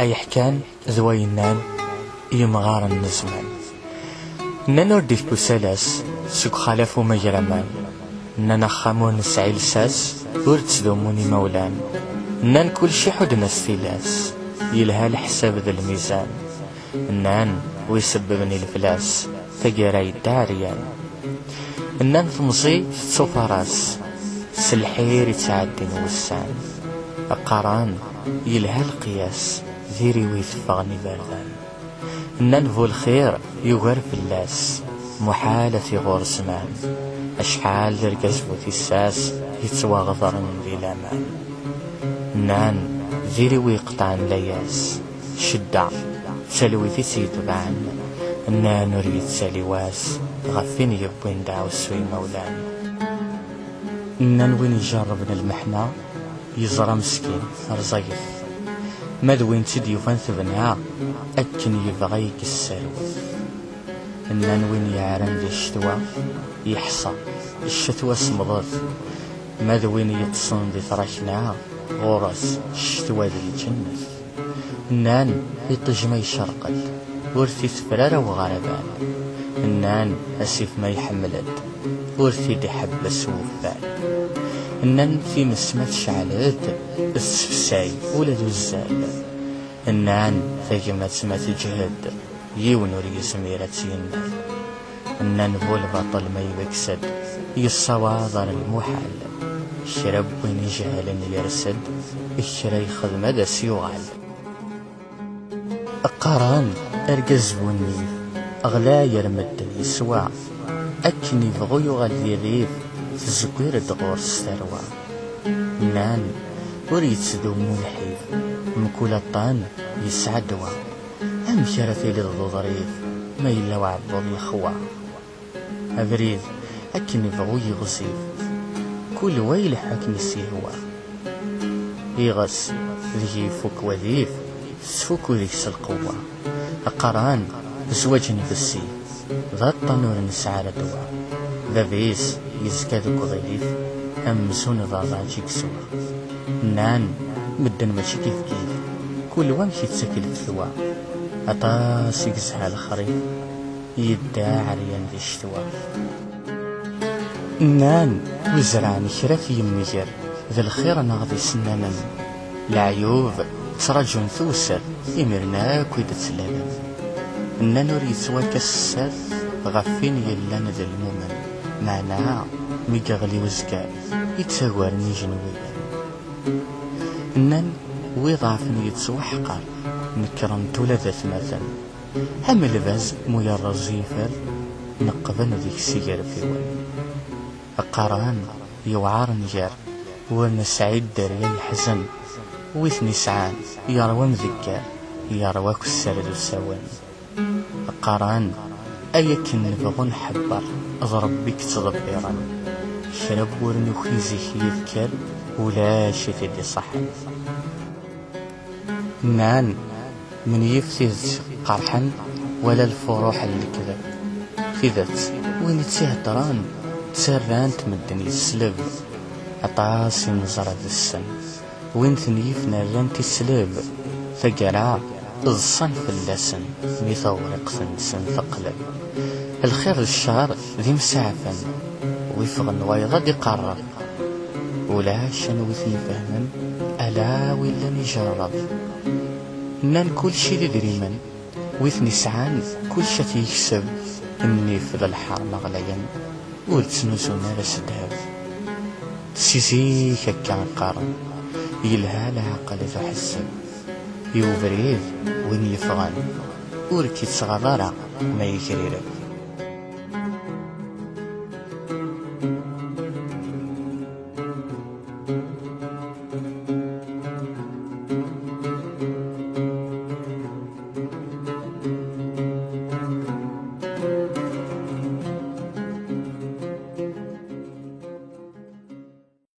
أي حكان ذوينان يمغار النزمان نانو رديف بوسالاس سوك خالفو مجرمان نانا خامون نسعي لساس ورد دوموني مولان نان كل شي حدنا ستيلاس يلها الحساب ذا الميزان نان ويسببني الفلاس تقراي داريان نان ثمصي تصوفراس سلحير يتعدي نوسان القران يلها القياس ذيري ويثفغني باردان ننفو الخير يغر في اللاس محالة في غور زمان أشحال ذي القزبو تيساس يتواغضر من ذي الأمان نان ذيري ويقطع لياس شدع تسلوي في سيتبعن نان نريد سالواس غفين يبوين دعو السوي مولان نان وين يجربنا المحنة يزرى مسكين رزيف ماذوين تدي وفنثبنها أكن يبغيك السالوث إنن وين يعرن ذي الشتوى يحصى الشتوى سمضث ماذوين يتصن ذي ثركنا غورس الشتوى ذي الجنة إنن يطجم يشرقد ورثي ثفرارة وغربان إنن أسيف ما يحملد ورثي دي حب سوفان إنن في مسمات شعلت السفساي ولا ذو الزال إنن ثقمت ما تجهد يونور يسميرة ينال إنن فو البطل ما يبكسد يصواضر المحال الشرب وين يجهل يرسد الشرا يخذ مدى سيوغال القران أرقز بونيف أغلا يرمد يسوع أكني بغو يغلي ريف تزكوير دغور الثروة نان وريد سدو منحيف مكول الطان يسعدوا أم شرفي للضريف ما إلا وعبض يخوى أبريد أكني بغو يغصيف كل ويل حكم السيهوى يغس ذي فوك وذيف سفوك ذيكس القوة القران زوجني في السيف ذا الطنور نسعى لدوا ذا بيس يزكاد كضيف أمسون ضاضا جيكسوا نان مدن ماشي كيف كيف كل وامشي تسكل الثوا أطاس يقزها الخريف يدعى عريان ذي الشتوا نان وزرعني شرف يمجر ذا الخير نغضي سنانا العيوب ترجون ثوسر يمرنا كويدة سلالم نان نريد سوا كسر غفين يلان ذا المؤمن معنا ميقاغلي وزكا يتساوارني جنويا إنن ويضعفني يتسوحقر نكرمت ولذات مثلا هم لباز مويا الرزيفر نقبن ذيك السيجار في وين القران يوعار نجار وانا سعيد داريا يحزن ويثني سعان يروى مذكار يرواك السرد السوان القران أيكن نبغو نحبر أضرب بك تضبيرا شرب ورنوخي زيك يذكر ولا شي في صحن نان من يفتز قرحا ولا الفروح اللي كذا في ذات وين تسهدران تسران تمدني السلب عطاسي نزرد السن وين ثنيفنا رانتي السلب ثقرا الصن في اللسن ميثورق سن ثقلب الخير الشهر ذي مسعفا ويفغن ويغد يقرب ولا شنوثني فهما ألا ولا نجرب نان كل شي ذي دريما ويثني سعان كل شي يكسب إني في ذا الحار مغليا ولتنوزونا لسدهب سيزيك كان قارن يلها العقل ذو حسب يوبريد وين يفغن وركي تصغر ما يكريرب